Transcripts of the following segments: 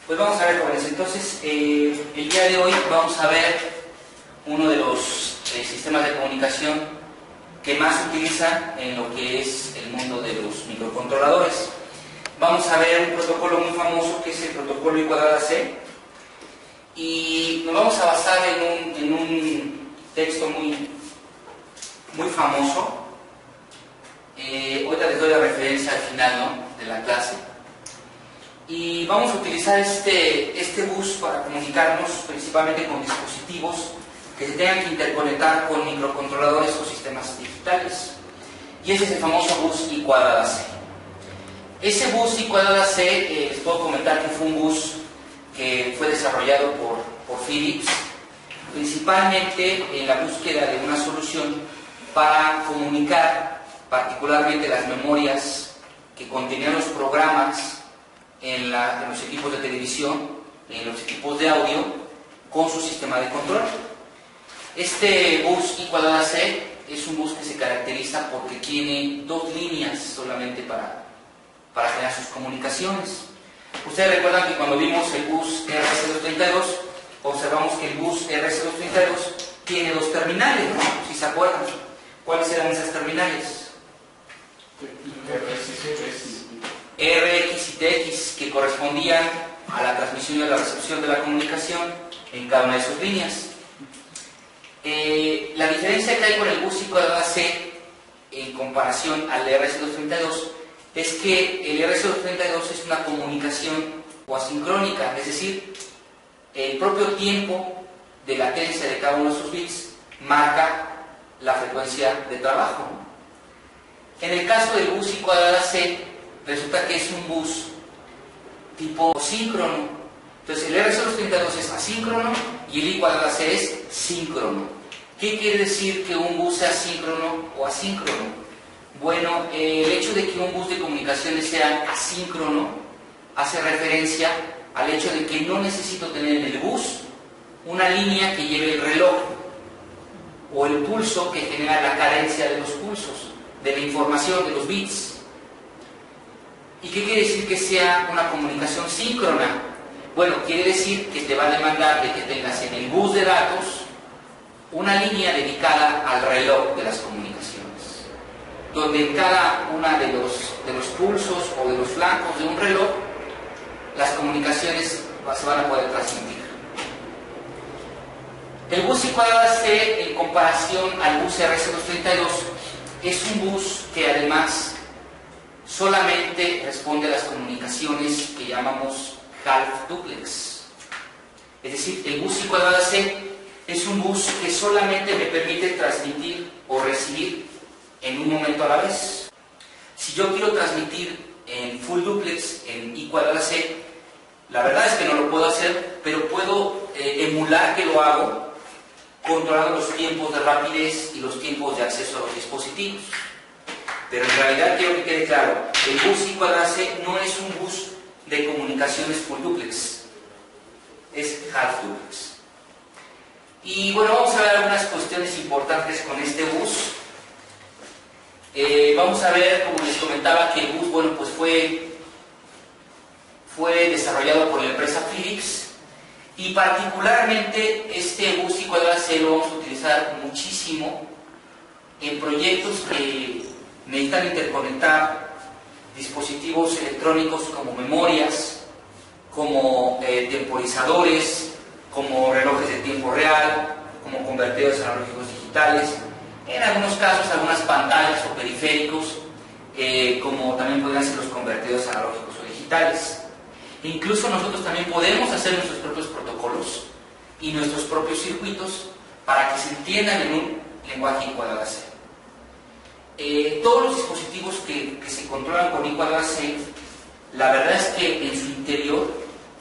Pues vamos a ver, jóvenes, entonces el día de hoy vamos a ver uno de los sistemas de comunicación que más se utiliza en lo que es el mundo de los microcontroladores. Vamos a ver un protocolo muy famoso que es el protocolo I²C y nos vamos a basar en un texto muy famoso. Ahorita les doy la referencia al final, ¿no?, de la clase. Y vamos a utilizar este bus para comunicarnos principalmente con dispositivos que se tengan que interconectar con microcontroladores o sistemas digitales. Y ese es el famoso bus I²C. Ese bus I²C, les puedo comentar que fue un bus que fue desarrollado por Philips, principalmente en la búsqueda de una solución para comunicar particularmente las memorias que contenían los programas en los equipos de televisión, en los equipos de audio, con su sistema de control. Este bus I²C es un bus que se caracteriza porque tiene dos líneas solamente para generar sus comunicaciones. Ustedes recuerdan que cuando vimos el bus RS232, observamos que el bus RS232 tiene dos terminales, ¿no? Si se acuerdan. ¿Cuáles eran esas terminales? RX y TX, que correspondían a la transmisión y a la recepción de la comunicación en cada una de sus líneas. La diferencia que hay con el bus I²C en comparación al RS232 es que el RS232 es una comunicación asincrónica, es decir, el propio tiempo de latencia de cada uno de sus bits marca la frecuencia de trabajo. En el caso del bus I²C, resulta que es un bus tipo síncrono. Entonces el RS232 es asíncrono y el I²C es síncrono. ¿Qué quiere decir que un bus sea síncrono o asíncrono? Bueno, el hecho de que un bus de comunicaciones sea asíncrono hace referencia al hecho de que no necesito tener en el bus una línea que lleve el reloj o el pulso que genera la cadencia de los pulsos, de la información, de los bits. ¿Y qué quiere decir que sea una comunicación síncrona? Bueno, quiere decir que te va a demandar de que tengas en el bus de datos una línea dedicada al reloj de las comunicaciones, donde en cada una de los pulsos o de los flancos de un reloj, las comunicaciones se van a poder transmitir. El bus I²C, en comparación al bus RS232, es un bus que además solamente responde a las comunicaciones que llamamos half duplex. Es decir, el bus I²C es un bus que solamente me permite transmitir o recibir en un momento a la vez. Si yo quiero transmitir en full duplex, en I²C, la verdad es que no lo puedo hacer, pero puedo emular que lo hago controlando los tiempos de rapidez y los tiempos de acceso a los dispositivos. Pero en realidad quiero que quede claro, el bus I²C no es un bus de comunicaciones full duplex, es half duplex. Y bueno, vamos a ver algunas cuestiones importantes con este bus. Vamos a ver, como les comentaba, que el bus, bueno, pues fue desarrollado por la empresa Philips, y particularmente este bus I²C lo vamos a utilizar muchísimo en proyectos que necesitan interconectar dispositivos electrónicos como memorias, como temporizadores, como relojes de tiempo real, como convertidores analógicos digitales, en algunos casos algunas pantallas o periféricos, como también podrían ser los convertidores analógicos o digitales. Incluso nosotros también podemos hacer nuestros propios protocolos y nuestros propios circuitos para que se entiendan en un lenguaje I²C. Todos los dispositivos que se controlan con I²C, la verdad es que en su interior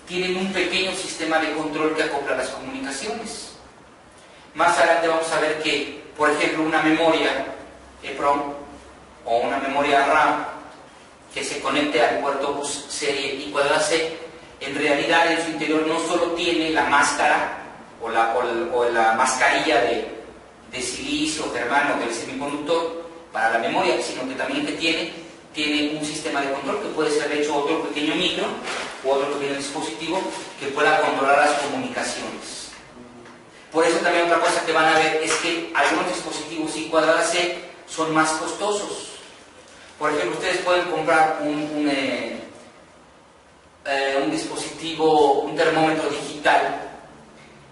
tienen un pequeño sistema de control que acopla las comunicaciones. Más adelante vamos a ver que, por ejemplo, una memoria EEPROM o una memoria RAM que se conecte al puerto bus serie I²C, en realidad en su interior no solo tiene la máscara o la mascarilla de silicio, germano o del semiconductor para la memoria, sino que también tiene un sistema de control que puede ser hecho otro pequeño micro u otro pequeño dispositivo que pueda controlar las comunicaciones. Por eso también otra cosa que van a ver es que algunos dispositivos I²C son más costosos. Por ejemplo, ustedes pueden comprar un dispositivo, un termómetro digital,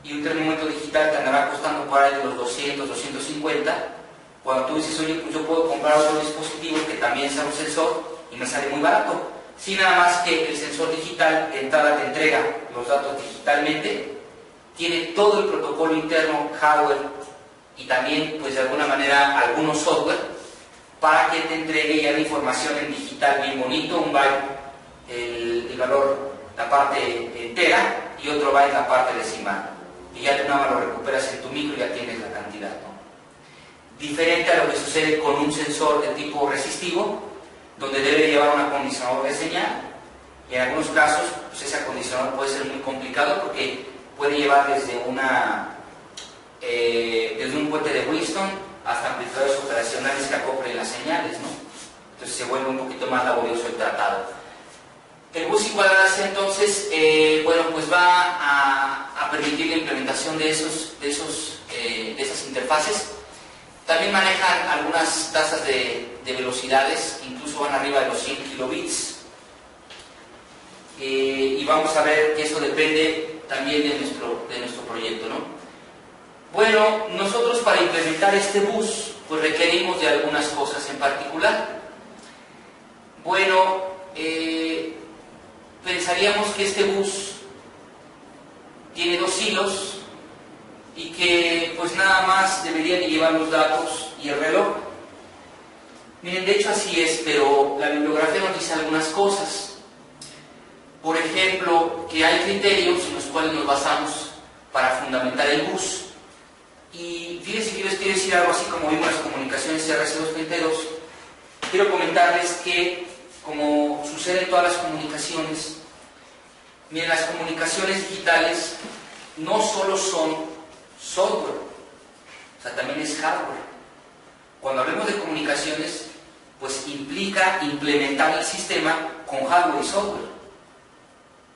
y un termómetro digital te andará costando por ahí de los 200, 250. Cuando tú dices, oye, pues yo puedo comprar otro dispositivo que también sea un sensor y me sale muy barato. Sí, nada más que el sensor digital de entrada te entrega los datos digitalmente, tiene todo el protocolo interno, hardware, y también, pues de alguna manera, algunos software, para que te entregue ya la información en digital bien bonito, un byte, el valor, la parte entera, y otro byte la parte decimal. Y ya tú nada más lo recuperas en tu micro y ya tienes la cantidad, ¿no? Diferente a lo que sucede con un sensor de tipo resistivo, donde debe llevar un acondicionador de señal, y en algunos casos pues ese acondicionador puede ser muy complicado porque puede llevar desde un puente de Winston hasta amplificadores operacionales que acoplen las señales, ¿no? Entonces se vuelve un poquito más laborioso el tratado. El bus I²C entonces, bueno, pues va a permitir la implementación de esas interfaces. También manejan algunas tasas de velocidades, incluso van arriba de los 100 kilobits. Y vamos a ver que eso depende también de nuestro proyecto, ¿no? Bueno, nosotros para implementar este bus, pues requerimos de algunas cosas en particular. Bueno, pensaríamos que este bus tiene 2 hilos y que pues nada más debería de llevar los datos y el reloj. Miren, de hecho así es, pero la bibliografía nos dice algunas cosas. Por ejemplo, que hay criterios en los cuales nos basamos para fundamentar el bus. Y fíjense que yo les quiero decir algo así como vimos las comunicaciones RC232. Quiero comentarles que, como sucede en todas las comunicaciones, miren, las comunicaciones digitales no solo son software, o sea, también es hardware. Cuando hablemos de comunicaciones, pues implica implementar el sistema con hardware y software.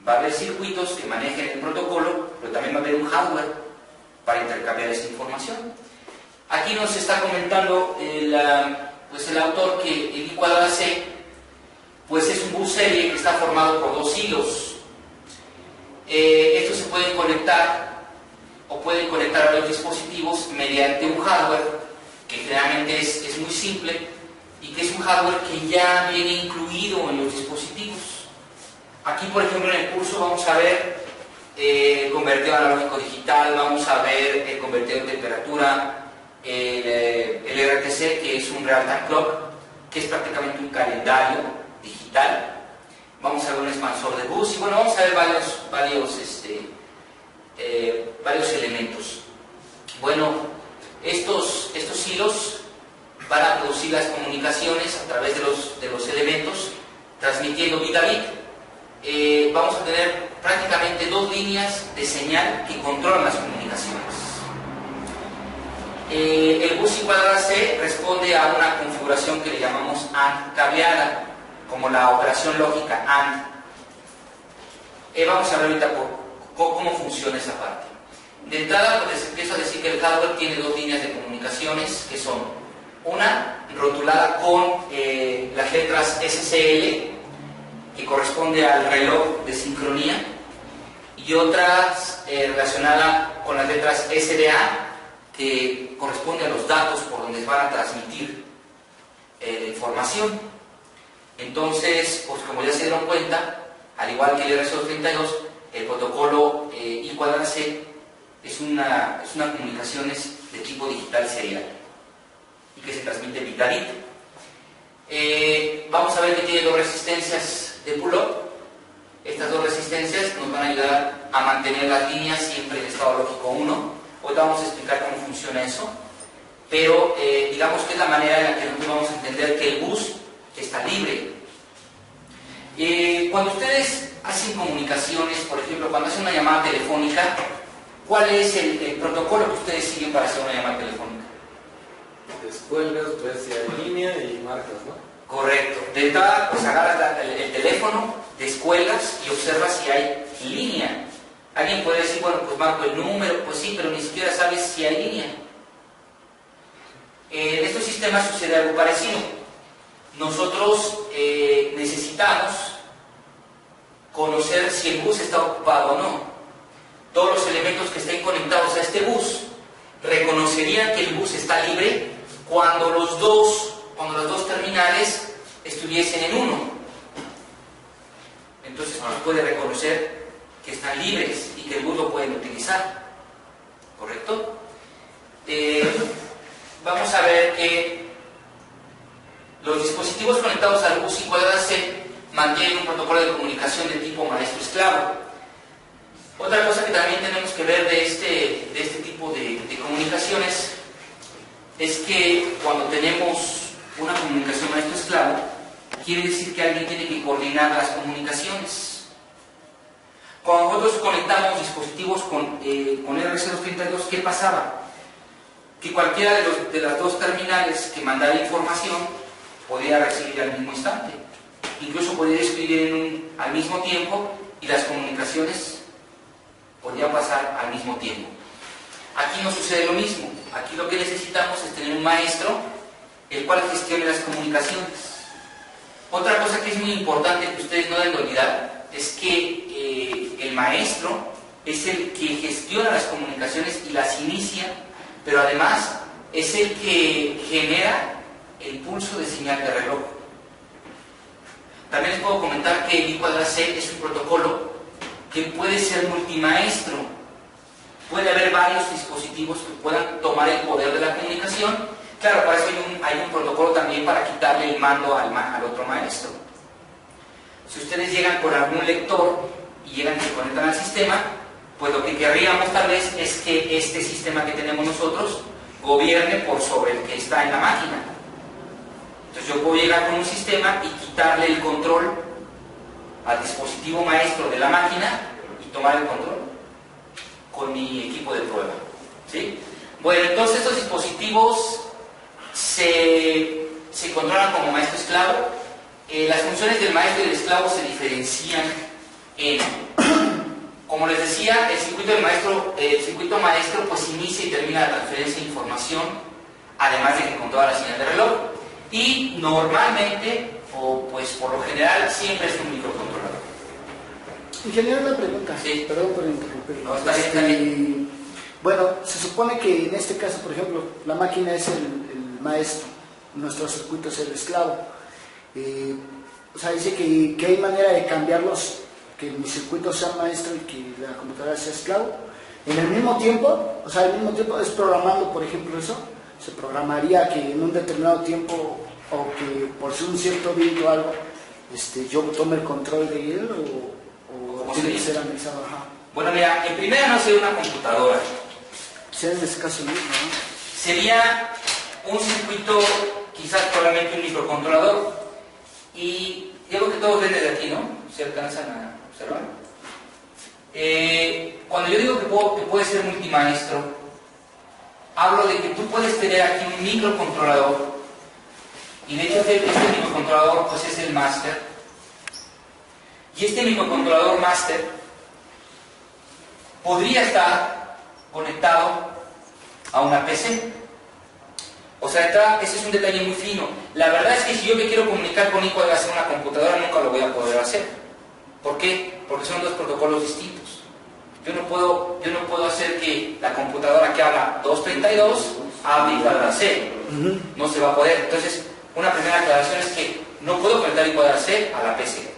Va a haber circuitos que manejen el protocolo, pero también va a haber un hardware para intercambiar esa información. Aquí nos está comentando el autor que el I²C pues es un bus serie que está formado por 2 hilos. Estos se pueden conectar o pueden conectar a los dispositivos mediante un hardware que generalmente es muy simple y que es un hardware que ya viene incluido en los dispositivos. Aquí, por ejemplo, en el curso vamos a ver convertido analógico digital, vamos a ver el convertidor de temperatura, el RTC, que es un Real Time Clock, que es prácticamente un calendario digital. Vamos a ver un expansor de bus y bueno, vamos a ver varios elementos. Bueno, estos hilos van a producir las comunicaciones a través de los elementos, transmitiendo bit a bit. Vamos a tener prácticamente 2 líneas de señal que controlan las comunicaciones. El bus I²C responde a una configuración que le llamamos AND cableada, como la operación lógica AND. Vamos a ver ahorita cómo funciona esa parte. De entrada, pues les empiezo a decir que el hardware tiene 2 líneas de comunicaciones, que son una rotulada con las letras SCL, que corresponde al reloj de sincronía, y otras relacionada con las letras SDA, que corresponde a los datos por donde van a transmitir la información. Entonces, pues como ya se dieron cuenta, al igual que el RC232, el protocolo I²C es una comunicaciones de tipo digital serial y que se transmite bit a bit. Vamos a ver que tiene 2 resistencias de pull-up. Estas 2 resistencias nos van a ayudar a mantener las líneas siempre en estado lógico 1. Ahorita vamos a explicar cómo funciona eso, pero digamos que es la manera en la que nosotros vamos a entender que el bus está libre. Cuando ustedes hacen comunicaciones, por ejemplo, cuando hacen una llamada telefónica, ¿cuál es el protocolo que ustedes siguen para hacer una llamada telefónica? Descuelgas, ves si hay línea y marcas, ¿no? Correcto. De entrada, pues agarras el teléfono, descuelgas y observas si hay línea. Alguien puede decir, bueno, pues marco el número, pues sí, pero ni siquiera sabes si hay línea. En estos sistemas sucede algo parecido. Nosotros necesitamos conocer si el bus está ocupado o no. Todos los elementos que estén conectados a este bus reconocerían que el bus está libre cuando las dos terminales estuviesen en uno. Entonces puede reconocer que están libres y que el bus lo pueden utilizar. ¿Correcto? Vamos a ver que los dispositivos conectados al bus I²C mantienen un protocolo de comunicación de tipo maestro-esclavo. Otra cosa que también tenemos que ver de este tipo de comunicaciones es que cuando tenemos una comunicación maestro-esclavo, quiere decir que alguien tiene que coordinar las comunicaciones. Cuando nosotros conectamos dispositivos con RC232, ¿qué pasaba? Que cualquiera de las dos terminales que mandara información podía recibir al mismo instante. Incluso podía escribir al mismo tiempo y las comunicaciones podían pasar al mismo tiempo. Aquí no sucede lo mismo. Aquí lo que necesitamos es tener un maestro el cual gestione las comunicaciones. Otra cosa que es muy importante que ustedes no deben olvidar es que el maestro es el que gestiona las comunicaciones y las inicia, pero además es el que genera el pulso de señal de reloj. También les puedo comentar que el I²C es un protocolo que puede ser multimaestro. Puede haber varios dispositivos que puedan tomar el poder de la comunicación. Claro, para eso hay un protocolo también para quitarle el mando al otro maestro. Si ustedes llegan con algún lector y llegan y se conectan al sistema, pues lo que querríamos tal vez es que este sistema que tenemos nosotros gobierne por sobre el que está en la máquina. Entonces yo puedo llegar con un sistema y quitarle el control al dispositivo maestro de la máquina y tomar el control con mi equipo de prueba. ¿Sí? Bueno, entonces estos dispositivos se controlan como maestro-esclavo. Las funciones del maestro y del esclavo se diferencian en, como les decía, el circuito maestro pues inicia y termina la transferencia de información, además de que controla la señal de reloj, y normalmente, o pues por lo general, siempre es un microcontrolador. Ingeniero, una pregunta. Sí. Perdón por interrumpir. No, está bien, está bien. Bueno, se supone que en este caso, por ejemplo, la máquina es el maestro, nuestro circuito es el esclavo. O sea, dice que hay manera de cambiarlos, que mi circuito sea maestro y que la computadora sea esclavo. En el mismo tiempo, o sea, al mismo tiempo es programando, por ejemplo, eso. Se programaría que en un determinado tiempo, o que por ser un cierto bit o algo, yo tome el control de él, o tiene que ser anexado. Ajá. Bueno, mira, en primera no sería una computadora. Sea en este caso mismo, ¿no? Sería un circuito, quizás probablemente un microcontrolador. Y digo que todos ven desde aquí, ¿no? ¿Se alcanzan a observar? Cuando yo digo que puede ser multimaestro, hablo de que tú puedes tener aquí un microcontrolador, y de hecho este microcontrolador pues es el máster, y este microcontrolador máster podría estar conectado a una PC. O sea, ese es un detalle muy fino. La verdad es que si yo me quiero comunicar con I²C una computadora, nunca lo voy a poder hacer. ¿Por qué? Porque son dos protocolos distintos. Yo no puedo hacer que la computadora que habla 232 hable I²C. No se va a poder. Entonces, una primera aclaración es que no puedo conectar I²C a la PC.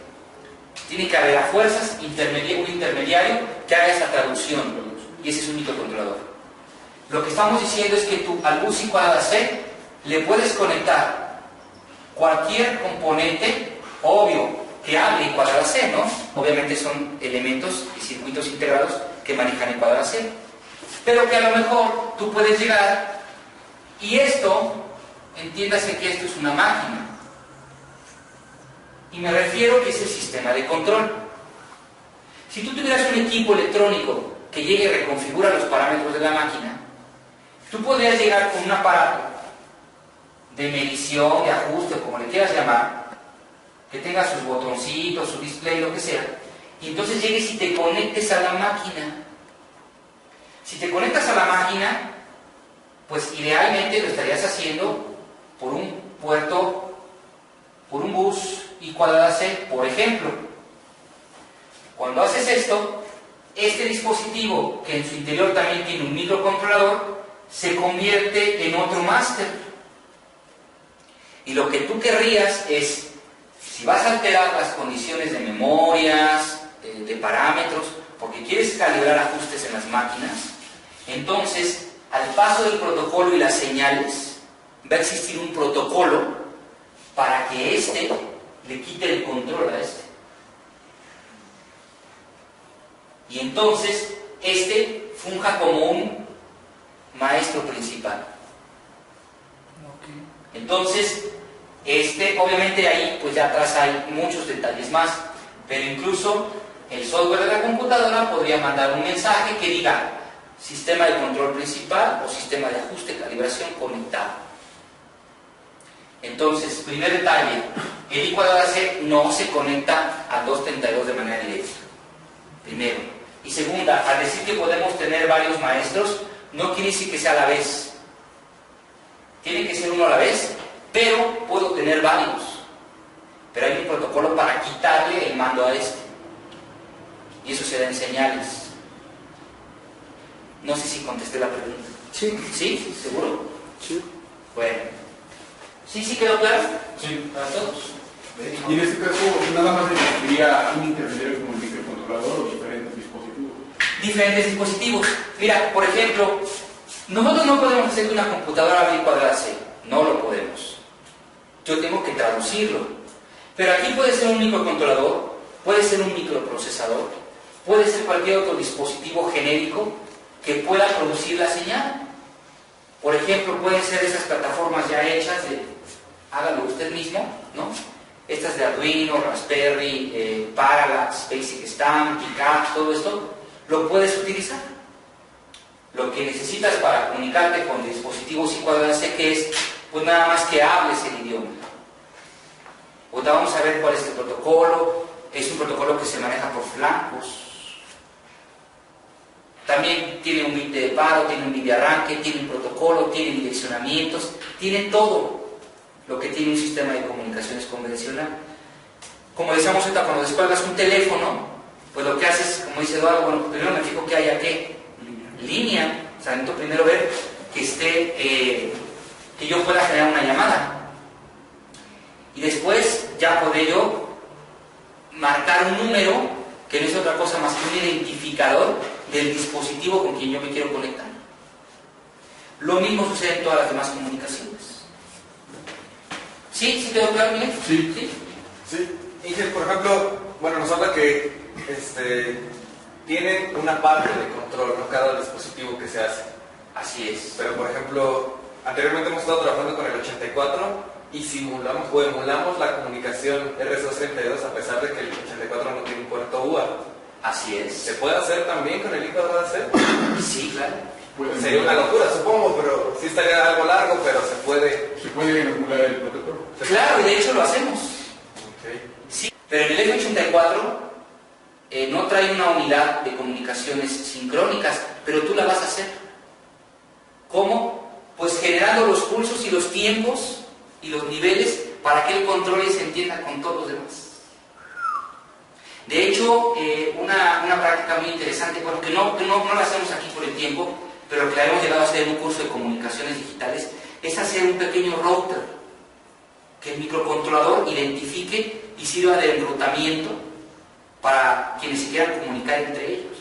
Tiene que haber a fuerzas un intermediario que haga esa traducción. Y ese es un microcontrolador. Lo que estamos diciendo es que tú al bus I²C le puedes conectar cualquier componente, obvio, que hable I²C, ¿no? Obviamente son elementos y circuitos integrados que manejan I²C. Pero que a lo mejor tú puedes llegar y esto, entiéndase que esto es una máquina. Y me refiero que es el sistema de control. Si tú tuvieras un equipo electrónico que llegue y reconfigura los parámetros de la máquina, tú podrías llegar con un aparato de medición, de ajuste, como le quieras llamar, que tenga sus botoncitos, su display, lo que sea, y entonces llegues y te conectes a la máquina. Si te conectas a la máquina, pues idealmente lo estarías haciendo por un puerto, por un bus I²C, por ejemplo. Cuando haces esto, este dispositivo, que en su interior también tiene un microcontrolador, se convierte en otro máster. Y lo que tú querrías es, si vas a alterar las condiciones de memorias, de parámetros, porque quieres calibrar ajustes en las máquinas, entonces, al paso del protocolo y las señales, va a existir un protocolo para que éste le quite el control a este. Y entonces, este funja como un maestro principal. Entonces, obviamente ahí, pues ya atrás hay muchos detalles más, pero incluso el software de la computadora podría mandar un mensaje que diga sistema de control principal o sistema de ajuste, calibración conectado. Entonces, primer detalle, el I²C no se conecta al 232 de manera directa. Primero. Y segunda, al decir que podemos tener varios maestros, no quiere decir que sea a la vez. Tiene que ser uno a la vez, pero puedo tener varios. Pero hay un protocolo para quitarle el mando a este. Y eso se da en señales. No sé si contesté la pregunta. Sí. ¿Sí? ¿Seguro? Sí. Bueno. ¿Sí quedó claro? Sí. ¿Para todos? Y en este caso, nada más existiría un intermediario como el microcontrolador o diferentes dispositivos. Diferentes dispositivos. Mira, por ejemplo, nosotros no podemos hacer que una computadora hable I²C. No lo podemos. Yo tengo que traducirlo. Pero aquí puede ser un microcontrolador, puede ser un microprocesador, puede ser cualquier otro dispositivo genérico que pueda producir la señal. Por ejemplo, pueden ser esas plataformas ya hechas de hágalo usted mismo, ¿no? Estas de Arduino, Raspberry, Parallax, Basic Stamp, PICAP, todo esto, lo puedes utilizar. Lo que necesitas para comunicarte con dispositivos I²C, que es, pues nada más que hables el idioma. Ahorita vamos a ver cuál es el protocolo. Es un protocolo que se maneja por flancos. También tiene un bit de paro, tiene un bit de arranque, tiene un protocolo, tiene direccionamientos, tiene todo lo que tiene un sistema de comunicaciones convencional. Como decíamos ahorita, cuando descuelgas un teléfono, pues lo que haces, como dice Eduardo, bueno, primero me fijo que haya ¿qué? Línea. O sea, necesito primero ver que esté, que yo pueda generar una llamada. Y después ya podré yo marcar un número que no es otra cosa más que un identificador del dispositivo con quien yo me quiero conectar. Lo mismo sucede en todas las demás comunicaciones. ¿Sí? ¿Sí quedó claro, Miguel? Sí. ¿Sí? Sí. Ingel, por ejemplo, bueno, nos habla que tienen una parte de control, ¿no? Cada dispositivo que se hace. Así es. Pero, por ejemplo, anteriormente hemos estado trabajando con el 84 y simulamos o emulamos la comunicación RS232 a pesar de que el 84 no tiene un puerto UA. Así es. ¿Se puede hacer también con el I²C? Sí, claro. Sería una locura, supongo, pero sí estaría algo largo, pero se puede. Se puede emular el protocolo. Claro, y de hecho lo hacemos. Okay. Sí, pero en el F84 no trae una unidad de comunicaciones sincrónicas, pero tú la vas a hacer. ¿Cómo? Pues generando los pulsos y los tiempos y los niveles para que él controle y se entienda con todos los demás. De hecho, una práctica muy interesante, bueno, que no la hacemos aquí por el tiempo, pero que la hemos llegado a hacer en un curso de comunicaciones digitales, es hacer un pequeño router que el microcontrolador identifique y sirva de enrutamiento para quienes se quieran comunicar entre ellos.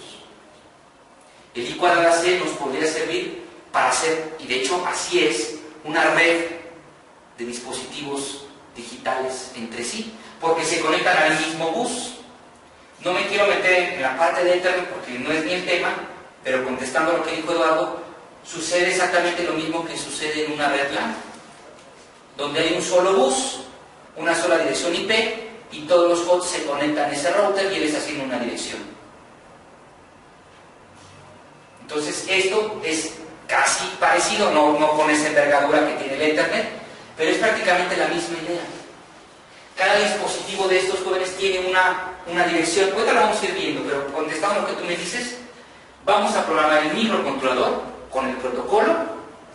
El I²C nos podría servir para hacer, y de hecho así es, una red de dispositivos digitales entre sí, porque se conectan al mismo bus. No me quiero meter en la parte de Internet porque no es ni el tema, pero contestando a lo que dijo Eduardo, sucede exactamente lo mismo que sucede en una red LAN, donde hay un solo bus, una sola dirección IP, y todos los hosts se conectan a ese router y él les asigna una dirección. Entonces esto es casi parecido, no con esa envergadura que tiene el Internet, pero es prácticamente la misma idea. Cada dispositivo de estos jóvenes tiene una dirección. Ahorita lo vamos a ir viendo, pero contestando lo que tú me dices, vamos a programar el microcontrolador con el protocolo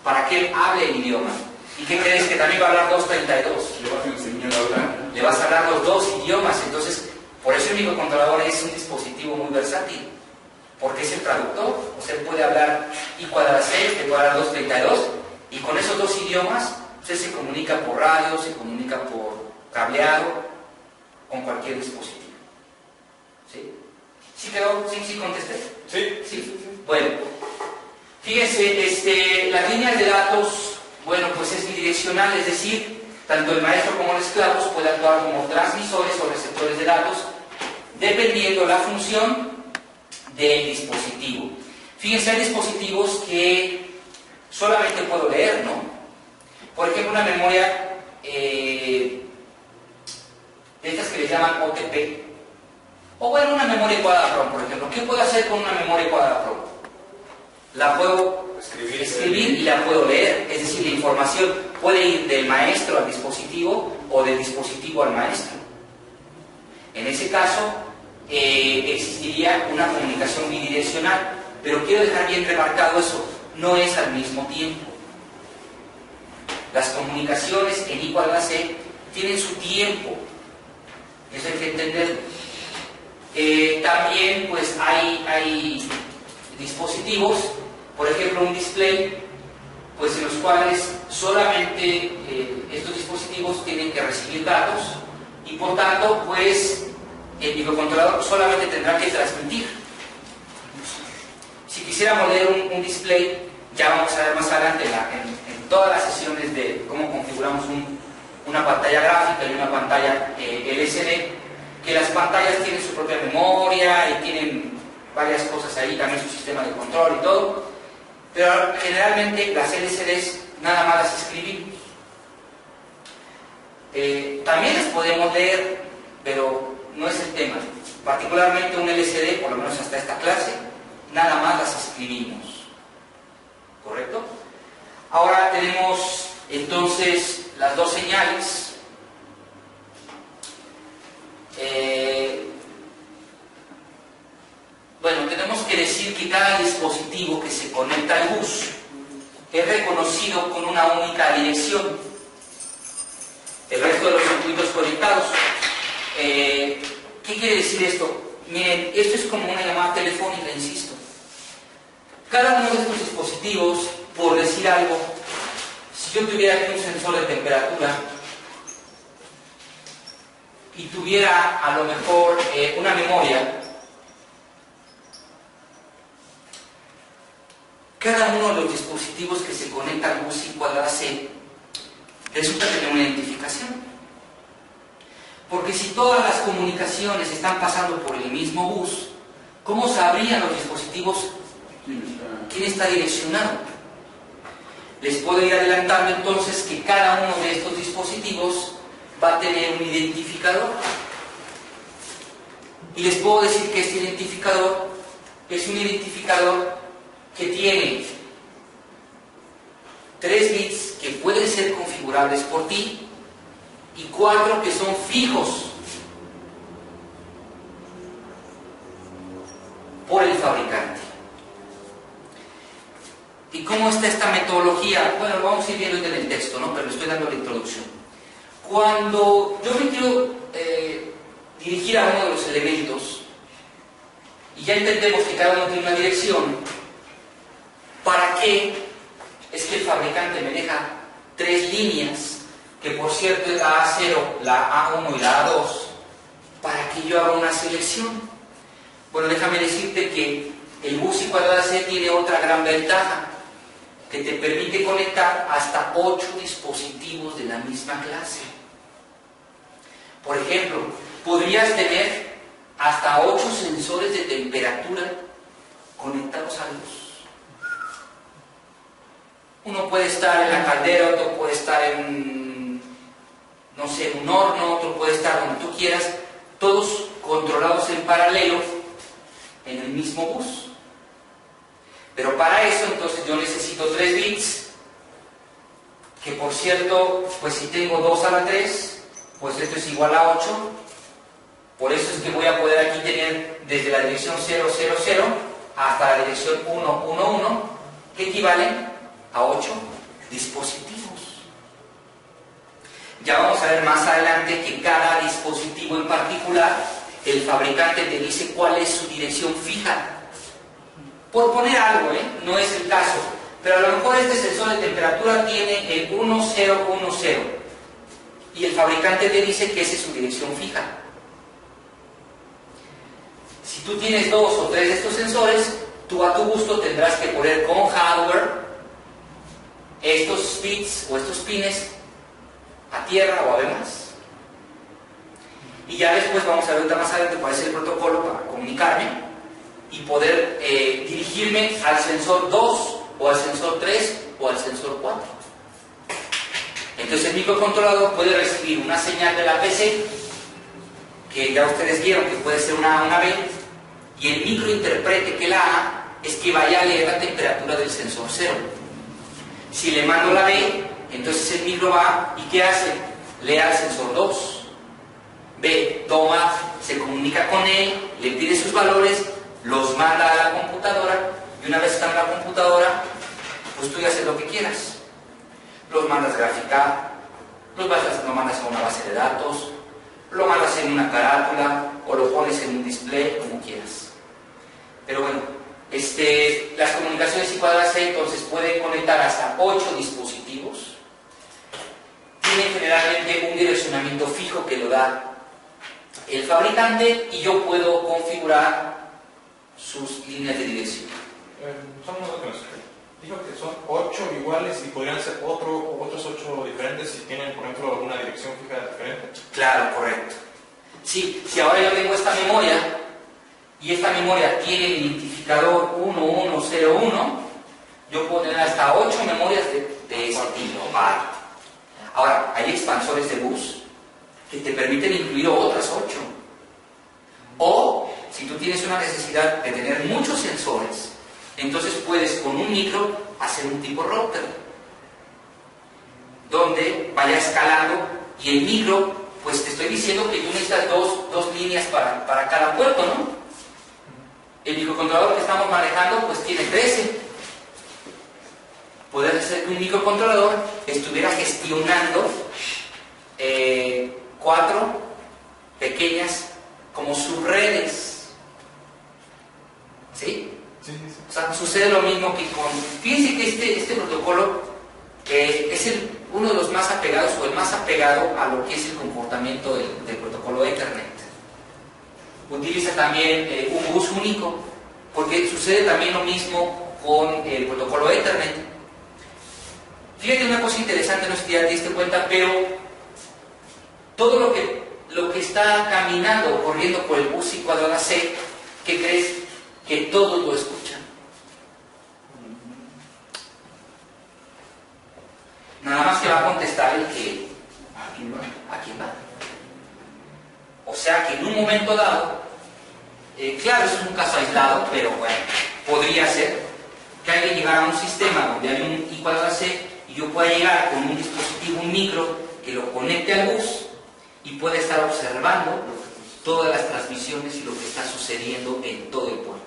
para que él hable el idioma. ¿Y qué crees? Que también va a hablar 232. Le vas a enseñar a hablar. Le vas a hablar los dos idiomas. Entonces, por eso el microcontrolador es un dispositivo muy versátil, porque es el traductor. O sea, él puede hablar I cuadrada 6, puede hablar 232, y con esos dos idiomas usted se comunica por radio, se comunica por cableado, con cualquier dispositivo. ¿Sí? ¿Sí quedó? ¿Sí contesté? Sí. Sí. Bueno, fíjense, las líneas de datos, bueno, pues es bidireccional, es decir, tanto el maestro como los esclavos pueden actuar como transmisores o receptores de datos, dependiendo la función del dispositivo. Fíjense, hay dispositivos que solamente puedo leer, ¿no? Por ejemplo, una memoria de estas que le llaman OTP, o bueno, una memoria cuadrada ROM, por ejemplo. ¿Qué puedo hacer con una memoria cuadrada ROM? La puedo escribir y la puedo leer, es decir, la información puede ir del maestro al dispositivo o del dispositivo al maestro. En ese caso existiría una comunicación bidireccional, pero quiero dejar bien remarcado eso, no es al mismo tiempo. Las comunicaciones en I igual a C tienen su tiempo, eso hay que entenderlo. También pues hay dispositivos, por ejemplo un display, pues en los cuales solamente estos dispositivos tienen que recibir datos y por tanto pues el microcontrolador solamente tendrá que transmitir. Si quisiéramos leer un display, ya vamos a ver más adelante en todas las sesiones de cómo configuramos una pantalla gráfica y una pantalla LCD, que las pantallas tienen su propia memoria y tienen varias cosas ahí, también su sistema de control y todo, pero generalmente las LCDs nada más las escribimos. También las podemos leer, pero no es el tema. Particularmente un LCD, por lo menos hasta esta clase, nada más las escribimos. ¿Correcto? Ahora tenemos entonces las dos señales. Bueno, tenemos que decir que cada dispositivo que se conecta al bus es reconocido con una única dirección. El resto de los circuitos conectados. ¿Qué quiere decir esto? Miren, esto es como una llamada telefónica, insisto. Cada uno de estos dispositivos, por decir algo, si yo tuviera aquí un sensor de temperatura y tuviera a lo mejor una memoria, cada uno de los dispositivos que se conectan al bus I cuadrada C resulta tener una identificación. Porque si todas las comunicaciones están pasando por el mismo bus, ¿cómo sabrían los dispositivos quién está direccionado? Les puedo ir adelantando entonces que cada uno de estos dispositivos va a tener un identificador. Y les puedo decir que este identificador es un identificador que tiene 3 bits que pueden ser configurables por ti y 4 que son fijos por el fabricante. ¿Y cómo está esta metodología? Bueno, lo vamos a ir viendo en el texto, ¿no? Pero le estoy dando la introducción. Cuando yo me quiero dirigir a uno de los elementos y ya entendemos que cada uno tiene una dirección, ¿para qué es que el fabricante me deja 3 líneas? Que por cierto es la A0, la A1 y la A2, para que yo haga una selección. Bueno, déjame decirte que el bus I cuadrada C tiene otra gran ventaja, que te permite conectar hasta 8 dispositivos de la misma clase. Por ejemplo, podrías tener hasta 8 sensores de temperatura conectados a luz. Uno puede estar en la caldera, otro puede estar en, no sé, un horno, otro puede estar donde tú quieras, todos controlados en paralelo en el mismo bus. Pero para eso entonces yo necesito 3 bits, que por cierto, pues si tengo 2 a la 3, pues esto es igual a 8. Por eso es que voy a poder aquí tener desde la dirección 0, 0, 0 hasta la dirección 1, 1, 1, que equivalen a 8 dispositivos. Ya vamos a ver más adelante que cada dispositivo en particular, el fabricante te dice cuál es su dirección fija. Por poner algo, no es el caso, pero a lo mejor este sensor de temperatura tiene el 1010 y el fabricante te dice que esa es su dirección fija. Si tú tienes 2 o 3 de estos sensores, tú a tu gusto tendrás que poner con hardware estos bits o estos pines a tierra o a demás. Y ya después vamos a ver más adelante cuál es el protocolo para comunicarme y poder dirigirme al sensor 2 o al sensor 3 o al sensor 4. Entonces el microcontrolador puede recibir una señal de la PC, que ya ustedes vieron que puede ser una A, una B, y el micro interprete que la A es que vaya a leer la temperatura del sensor 0. Si le mando la B, entonces el micro va y ¿qué hace? Lee al sensor 2. B toma, se comunica con él, le pide sus valores, los manda a la computadora y una vez están en la computadora, pues tú ya haces lo que quieras. Los mandas graficar, lo mandas a una base de datos, lo mandas en una carátula o lo pones en un display, como quieras. Pero bueno, las comunicaciones I²C entonces pueden conectar hasta 8 dispositivos. Tienen generalmente un direccionamiento fijo que lo da el fabricante y yo puedo configurar sus líneas de dirección. Son unos otros. Dijo que son 8 iguales y podrían ser otros 8 diferentes si tienen, por ejemplo, alguna dirección fija diferente. Claro, correcto. Sí, si ahora yo tengo esta memoria y esta memoria tiene el identificador 1101, yo puedo tener hasta 8 memorias de ese tipo. Ahora, hay expansores de bus que te permiten incluir otras 8. O, si tú tienes una necesidad de tener muchos sensores, entonces puedes con un micro hacer un tipo router, donde vaya escalando y el micro, pues te estoy diciendo que tú necesitas dos líneas para cada puerto, ¿no? El microcontrolador que estamos manejando, pues tiene 13. Poder hacer que un microcontrolador estuviera gestionando 4 pequeñas como subredes. ¿Sí? Sí. O sea, sucede lo mismo que con... Fíjense que este protocolo es uno de los más apegados o el más apegado a lo que es el comportamiento del protocolo Ethernet. Utiliza también un bus único, porque sucede también lo mismo con el protocolo Ethernet. Fíjate una cosa interesante, no sé si ya te diste cuenta, pero todo lo que está caminando o corriendo por el bus I²C, ¿qué crees? Que todos lo escuchan. Nada más que va a contestar el que ¿a quién va? O sea que en un momento dado, claro, eso es un caso aislado, pero bueno, podría ser que alguien llegara a un sistema donde hay un I²C y yo pueda llegar con un dispositivo, un micro, que lo conecte al bus y pueda estar observando todas las transmisiones y lo que está sucediendo en todo el puerto.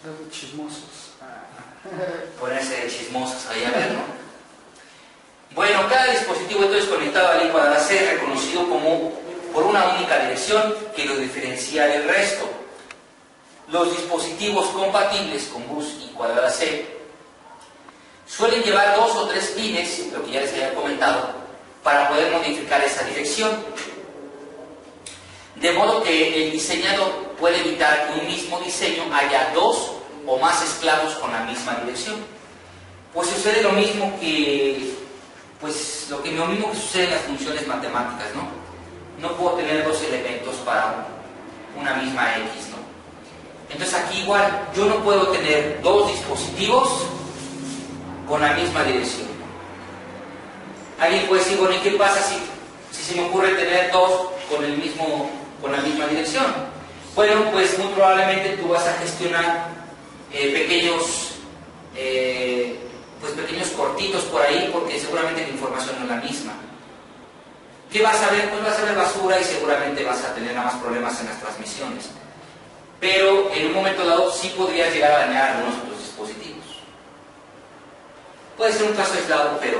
Los chismosos. Ponerse chismosos ahí a ver, ¿no? Bueno, cada dispositivo entonces conectado al I²C reconocido como por una única dirección que lo diferencia del resto. Los dispositivos compatibles con bus I²C suelen llevar 2 o 3 pines, lo que ya les había comentado, para poder modificar esa dirección. De modo que el diseñador puede evitar que un mismo diseño haya 2 o más esclavos con la misma dirección. Pues sucede lo mismo que sucede en las funciones matemáticas, ¿no? No puedo tener 2 elementos para una misma X, ¿no? Entonces aquí igual, yo no puedo tener 2 dispositivos con la misma dirección. Alguien puede decir, bueno, ¿y qué pasa si se me ocurre tener 2 con la misma dirección? Bueno, pues muy probablemente tú vas a gestionar pequeños cortitos por ahí, porque seguramente la información no es la misma. ¿Qué vas a ver? Pues vas a ver basura y seguramente vas a tener nada más problemas en las transmisiones. Pero en un momento dado sí podrías llegar a dañar algunos otros dispositivos. Puede ser un caso aislado, pero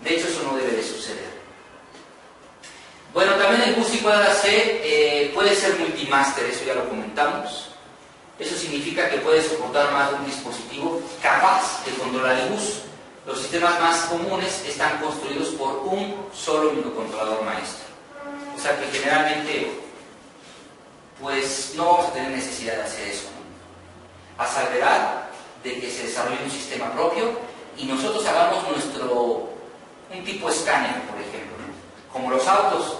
de hecho eso no debe de suceder. Bueno, también el bus I²C puede ser multimaster, eso ya lo comentamos. Eso significa que puede soportar más de un dispositivo capaz de controlar el bus. Los sistemas más comunes están construidos por un solo microcontrolador maestro. O sea que generalmente pues no vamos a tener necesidad de hacer eso, ¿no? A salvedad de que se desarrolle un sistema propio y nosotros hagamos un tipo escáner, por ejemplo, ¿no? Como los autos.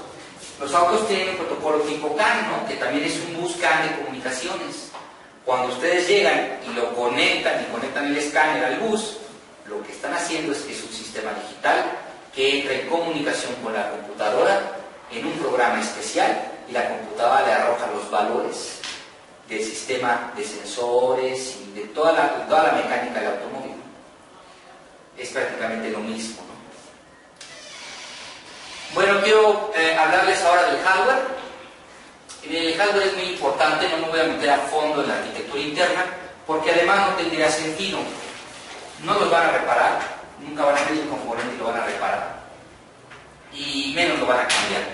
Los autos tienen un protocolo tipo CAN, ¿no? Que también es un bus CAN de comunicaciones. Cuando ustedes llegan y lo conectan y conectan el escáner al bus, lo que están haciendo es que es un sistema digital que entra en comunicación con la computadora en un programa especial y la computadora le arroja los valores del sistema de sensores y de toda la mecánica del automóvil. Es prácticamente lo mismo, ¿no? Bueno, quiero hablarles ahora del hardware. El hardware es muy importante, no me voy a meter a fondo en la arquitectura interna porque además no tendría sentido. No los van a reparar, nunca van a ver el componente y lo van a reparar. Y menos lo van a cambiar.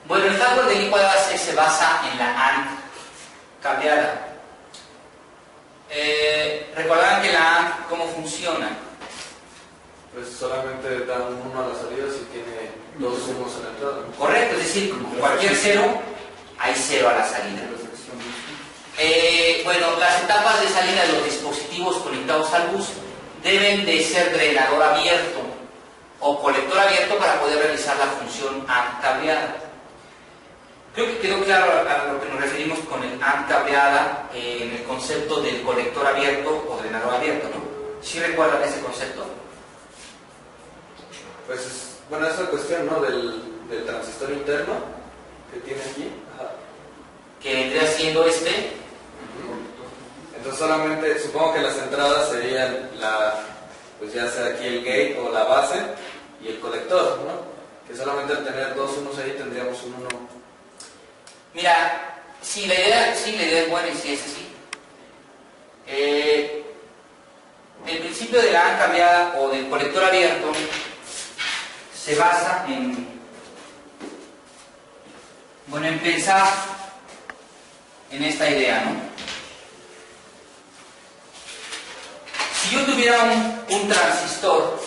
Bueno, el hardware de I²C se basa en la AND cableada. Recordarán que la AND, ¿cómo funciona? Pues solamente da un 1 a la salida si tiene 2 unos en la entrada. Correcto, es decir, con cualquier cero, hay 0 a la salida. Bueno, las etapas de salida de los dispositivos conectados al bus deben de ser drenador abierto o colector abierto para poder realizar la función AND cableada. Creo que quedó claro a lo que nos referimos con el AND cableada en el concepto del colector abierto o drenador abierto, ¿no? ¿Sí recuerdan ese concepto? Pues, bueno, esa cuestión, ¿no? Del transistor interno que tiene aquí. Ajá. Que vendría siendo este. Entonces solamente, supongo que las entradas serían pues ya sea aquí el gate o la base y el colector, ¿no? Que solamente al tener 2 unos ahí tendríamos un 1. Mira, sí, la idea es buena y sí es así. El principio de la AND cableada o del colector abierto se basa en pensar en esta idea, ¿no? Si yo tuviera un transistor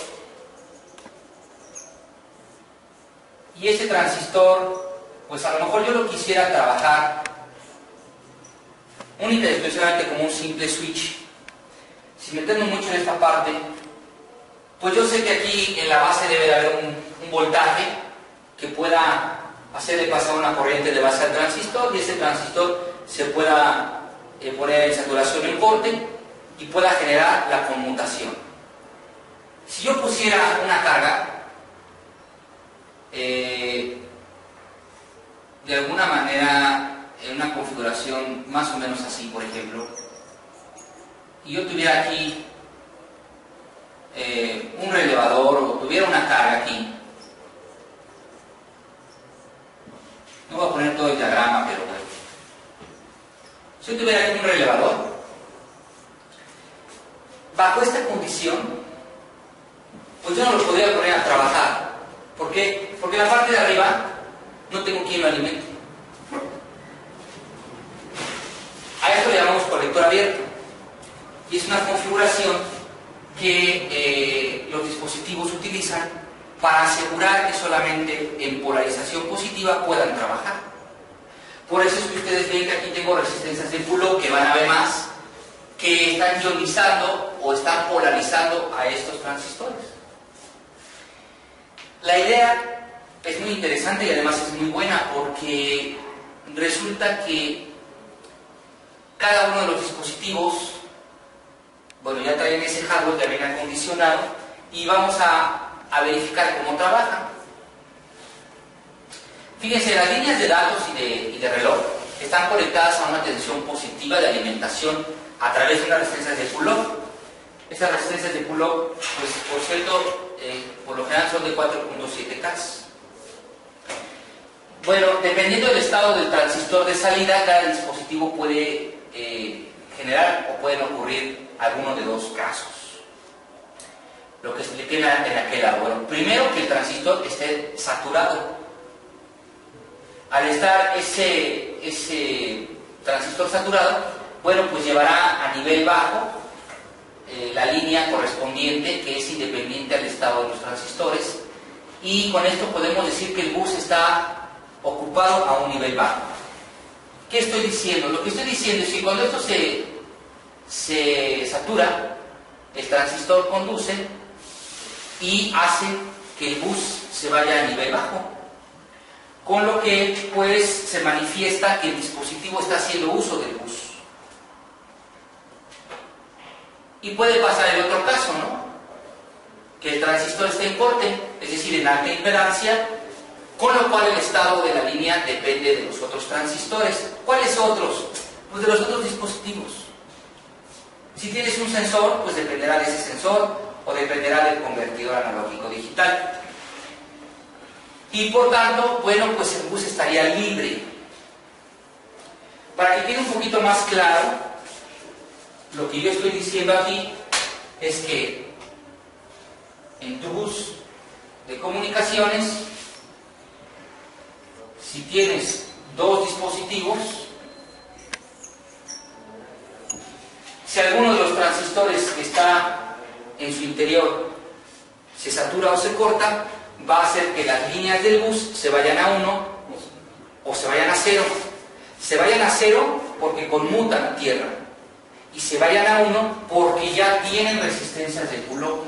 y ese transistor, pues a lo mejor yo lo quisiera trabajar única y exclusivamente como un simple switch, sin meternos mucho en esta parte, pues yo sé que aquí en la base debe de haber un voltaje que pueda hacerle pasar una corriente de base al transistor y ese transistor se pueda poner en saturación en corte y pueda generar la conmutación. Si yo pusiera una carga, de alguna manera en una configuración más o menos así, por ejemplo, y yo tuviera aquí un relevador o tuviera una carga aquí, no voy a poner todo el diagrama, pero bueno, si yo tuviera aquí un relevador, bajo esta condición, pues yo no lo podría poner a trabajar. ¿Por qué? Porque en la parte de arriba no tengo quien lo alimente. A esto le llamamos colector abierto. Y es una configuración que los dispositivos utilizan para asegurar que solamente en polarización positiva puedan trabajar. Por eso es que ustedes ven que aquí tengo resistencias de pull-up que van a ver más, que están ionizando o están polarizando a estos transistores. La idea es muy interesante y además es muy buena porque resulta que cada uno de los dispositivos, bueno, ya traen ese hardware también acondicionado y vamos a verificar cómo trabajan. Fíjense, las líneas de datos y de reloj están conectadas a una tensión positiva de alimentación a través de unas resistencias de pull-up. Estas resistencias de pull-up, pues por cierto, por lo general son de 4.7K. Bueno, dependiendo del estado del transistor de salida, cada dispositivo puede generar o pueden ocurrir alguno de dos casos. Lo que expliqué en aquel lado. Bueno, primero que el transistor esté saturado. Al estar ese transistor saturado, bueno, pues llevará a nivel bajo la línea correspondiente, que es independiente al estado de los transistores, y con esto podemos decir que el bus está ocupado a un nivel bajo. ¿Qué estoy diciendo? Lo que estoy diciendo es que cuando esto se satura, el transistor conduce y hace que el bus se vaya a nivel bajo, con lo que pues se manifiesta que el dispositivo está haciendo uso del bus. Y puede pasar el otro caso, ¿no? Que el transistor esté en corte, es decir, en alta impedancia, con lo cual el estado de la línea depende de los otros transistores. ¿Cuáles otros? Pues de los otros dispositivos. Si tienes un sensor, pues dependerá de ese sensor o dependerá del convertidor analógico digital. Y por tanto, bueno, pues el bus estaría libre. Para que quede un poquito más claro, lo que yo estoy diciendo aquí es que en tu bus de comunicaciones, si tienes dos dispositivos, si alguno de los transistores que está en su interior se satura o se corta, va a hacer que las líneas del bus se vayan a 1 o se vayan a 0. Se vayan a 0 porque conmutan a tierra, y se vayan a 1 porque ya tienen resistencias de pull-up.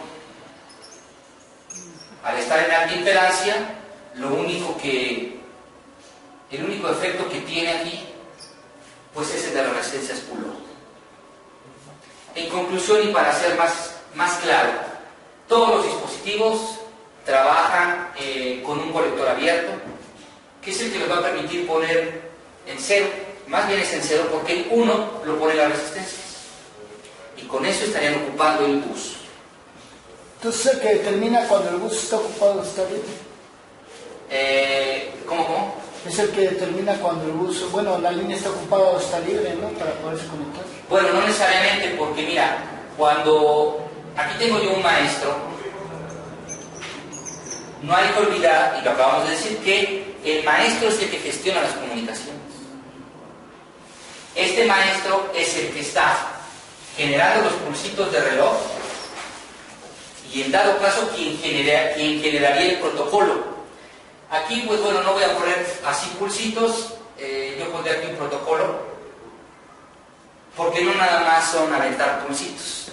Al estar en alta impedancia, el único efecto que tiene aquí pues es el de las resistencias pull-up. En conclusión, y para ser más claro, todos los dispositivos trabajan con un colector abierto, que es el que les va a permitir poner en 0, más bien es en 0 porque el 1 lo pone las resistencias, y con eso estarían ocupando el bus. Entonces, el que determina cuando el bus está ocupado o está libre. ¿Cómo? Es el que determina cuando el bus, bueno, la línea está ocupada o está libre, ¿no? Para poderse conectar. Bueno, no necesariamente, porque mira, cuando aquí tengo yo un maestro, no hay que olvidar, y lo acabamos de decir, que el maestro es el que gestiona las comunicaciones. Este maestro es el que está generando los pulsitos de reloj, y en dado caso quien generaría el protocolo. Aquí, pues bueno, no voy a poner así pulsitos, yo pondré aquí un protocolo, porque no nada más son aventar pulsitos,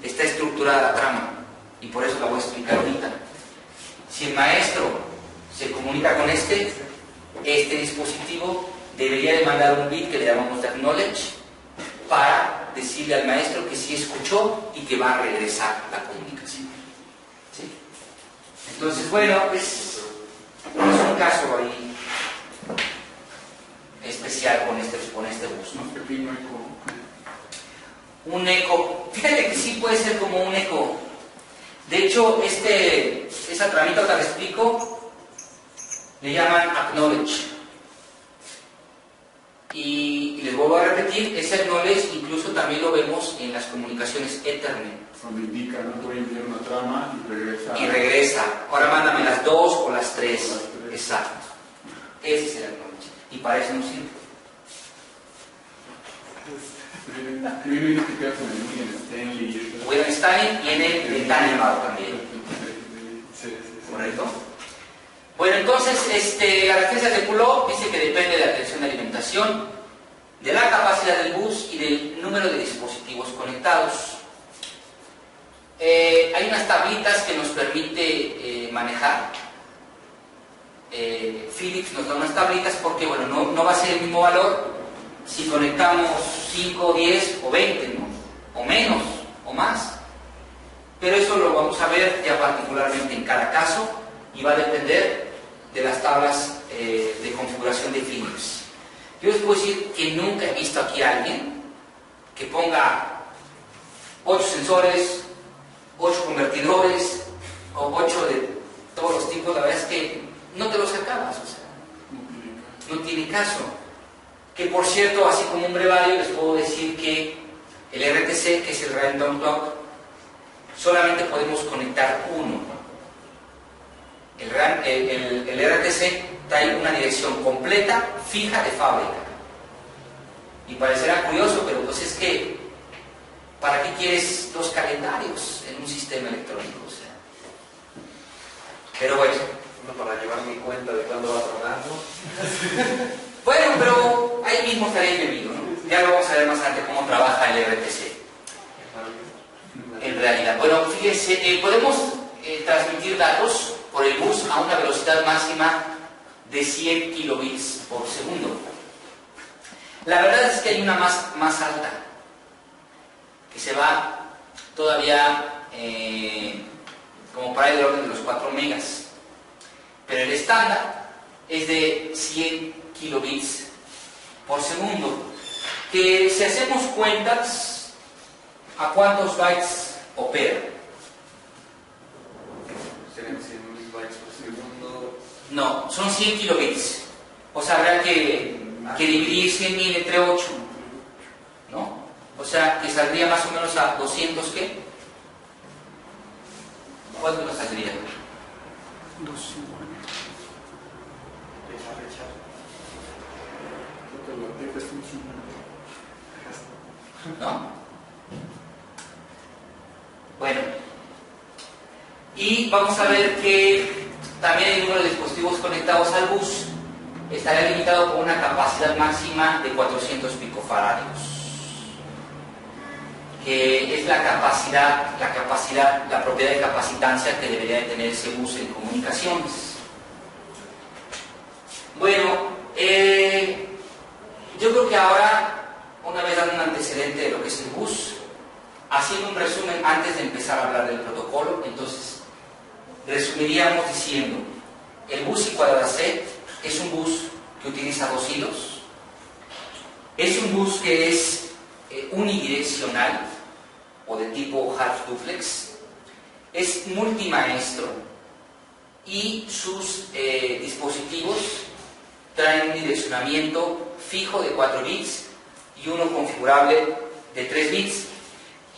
está estructurada la trama, y por eso la voy a explicar ahorita. Si el maestro se comunica con este dispositivo debería de mandar un bit que le llamamos de acknowledge, para decirle al maestro que sí escuchó y que va a regresar la comunicación. ¿Sí? Entonces, bueno, es un caso ahí especial con este bus, ¿no? Un pequeño eco. Un eco. Fíjate que sí puede ser como un eco. De hecho, esa tramita que les explico, le llaman acknowledge. Y les vuelvo a repetir, ese acknowledge incluso también lo vemos en las comunicaciones Ethernet. Cuando indica, no voy a enviar una trama y regresa. Y regresa. Ahora mándame las 2 o las 3. Exacto. Ese es el acknowledge. Y para eso nos sirve. Viene identificado con el William Stanley. William Stanley y en el de Tannenbaum también. Sí. ¿Correcto? Bueno, entonces, la resistencia de pull-up dice que depende de la tensión de alimentación, de la capacidad del bus y del número de dispositivos conectados. Hay unas tablitas que nos permite manejar. Philips nos da unas tablitas porque, bueno, no va a ser el mismo valor si conectamos 5, 10 o 20, ¿no? O menos, o más. Pero eso lo vamos a ver ya particularmente en cada caso y va a depender de las tablas de configuración de Philips. Yo les puedo decir que nunca he visto aquí a alguien que ponga 8 sensores, 8 convertidores o 8 de todos los tipos. La verdad es que no te los acabas, o sea. no tiene caso. Que por cierto, así como un brevario, les puedo decir que el RTC, que es el Random Clock, solamente podemos conectar uno. El RTC trae una dirección completa, fija de fábrica. Y parecerá curioso, pero pues es que, ¿para qué quieres dos calendarios en un sistema electrónico? O sea, pero bueno. Uno para llevar mi cuenta de cuándo va a tronar, ¿no? Bueno, pero ahí mismo estaría embebido, ¿no? Ya lo vamos a ver más adelante cómo trabaja el RTC. En realidad, bueno, fíjense, podemos transmitir datos por el bus a una velocidad máxima de 100 kilobits por segundo. La verdad es que hay una más alta, que se va todavía como para el orden de los 4 megas. Pero el estándar es de 100 kilobits por segundo. Que si hacemos cuentas, ¿a cuántos bytes opera? Serían 100.000 bytes por segundo. No, son 100 kilobits. O sea, habrá que dividir 100.000 entre 8, ¿no? O sea, que saldría más o menos a 200, ¿qué? ¿Cuánto nos saldría? 250. ¿No? Bueno, y vamos a ver que también el número de dispositivos conectados al bus estará limitado con una capacidad máxima de 400 picofaradios, que es la propiedad de capacitancia que debería de tener ese bus en comunicaciones. Bueno, yo creo que ahora, una vez dando un antecedente de lo que es el bus, haciendo un resumen antes de empezar a hablar del protocolo, entonces resumiríamos diciendo: el bus I²C es un bus que utiliza 2 hilos, es un bus que es unidireccional o de tipo half duplex, es multimaestro y sus dispositivos traen un direccionamiento fijo de 4 bits y uno configurable de 3 bits.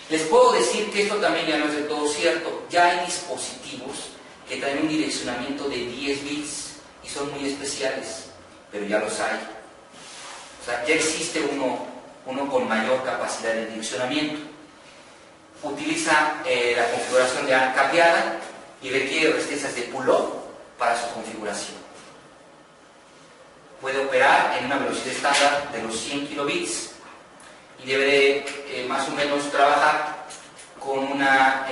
Les puedo decir que esto también ya no es del todo cierto. Ya hay dispositivos que traen un direccionamiento de 10 bits y son muy especiales, pero ya los hay. O sea, ya existe uno con mayor capacidad de direccionamiento. Utiliza la configuración de capeada y requiere resistencias de pull-up para su configuración. Puede operar en una velocidad estándar de los 100 kilobits y debe de, más o menos trabajar con una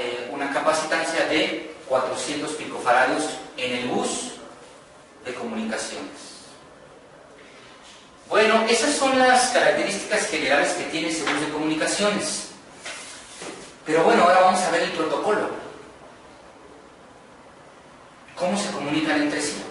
capacitancia de 400 picofaradios en el bus de comunicaciones. Bueno, esas son las características generales que tiene ese bus de comunicaciones. Pero bueno, ahora vamos a ver el protocolo. ¿Cómo se comunican entre sí?